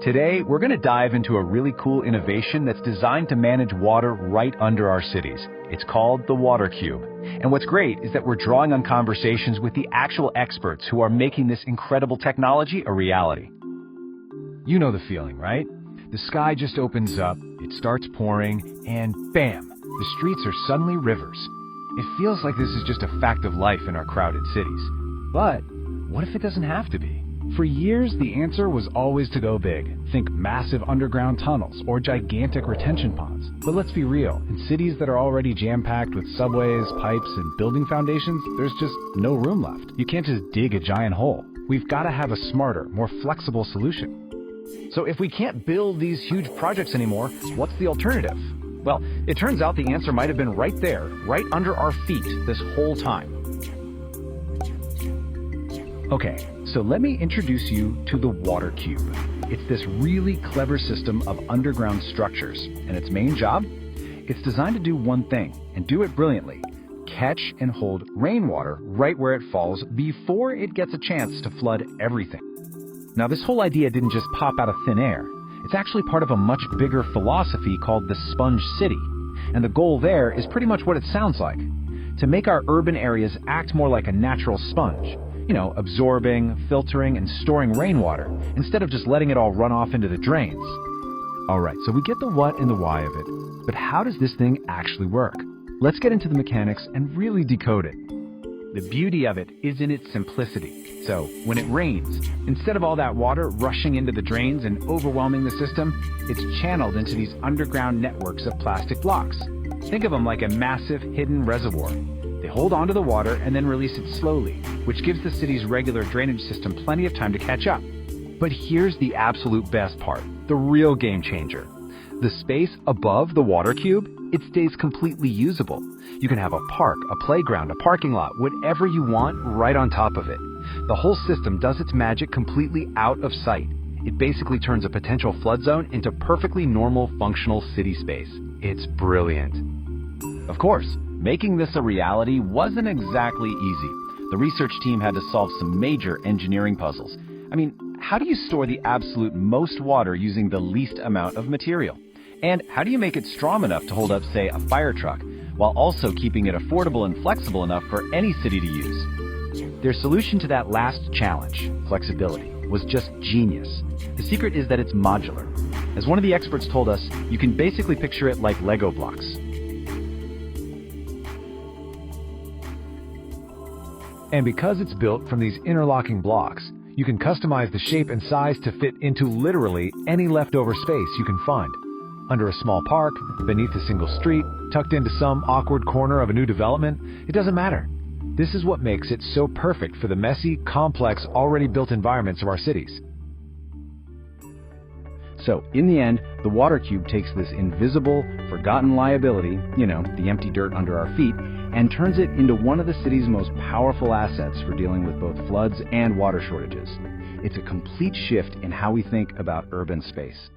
Today, we're going to dive into a really cool innovation that's designed to manage water right under our cities. It's called the WaterCube. And what's great is that we're drawing on conversations with the actual experts who are making this incredible technology a reality. You know the feeling, right? The sky just opens up, it starts pouring, and bam, the streets are suddenly rivers. It feels like this is just a fact of life in our crowded cities. But what if it doesn't have to be? For years, the answer was always to go big. Think massive underground tunnels or gigantic retention ponds. But let's be real, in cities that are already jam-packed with subways, pipes, and building foundations, there's just no room left. You can't just dig a giant hole. We've got to have a smarter, more flexible solution. So if we can't build these huge projects anymore, what's the alternative? Well, it turns out the answer might have been right there, right under our feet this whole time. Okay, so let me introduce you to the WaterCube. It's this really clever system of underground structures, and its main job? It's designed to do one thing, and do it brilliantly. Catch and hold rainwater right where it falls before it gets a chance to flood everything. Now, this whole idea didn't just pop out of thin air. It's actually part of a much bigger philosophy called the sponge city. And the goal there is pretty much what it sounds like. To make our urban areas act more like a natural sponge. Absorbing, filtering, and storing rainwater, instead of just letting it all run off into the drains. Alright, so we get the what and the why of it, but how does this thing actually work? Let's get into the mechanics and really decode it. The beauty of it is in its simplicity. So, when it rains, instead of all that water rushing into the drains and overwhelming the system, it's channeled into these underground networks of plastic blocks. Think of them like a massive hidden reservoir. They hold onto the water and then release it slowly, which gives the city's regular drainage system plenty of time to catch up. But here's the absolute best part, the real game changer. The space above the WaterCube, it stays completely usable. You can have a park, a playground, a parking lot, whatever you want right on top of it. The whole system does its magic completely out of sight. It basically turns a potential flood zone into perfectly normal, functional city space. It's brilliant. Of course, making this a reality wasn't exactly easy. The research team had to solve some major engineering puzzles. How do you store the absolute most water using the least amount of material? And how do you make it strong enough to hold up, say, a fire truck, while also keeping it affordable and flexible enough for any city to use? Their solution to that last challenge, flexibility, was just genius. The secret is that it's modular. As one of the experts told us, you can basically picture it like Lego blocks. And because it's built from these interlocking blocks, you can customize the shape and size to fit into literally any leftover space you can find. Under a small park, beneath a single street, tucked into some awkward corner of a new development, it doesn't matter. This is what makes it so perfect for the messy, complex, already built environments of our cities. So, in the end, the WaterCube takes this invisible, forgotten liability, the empty dirt under our feet, and turns it into one of the city's most powerful assets for dealing with both floods and water shortages. It's a complete shift in how we think about urban space.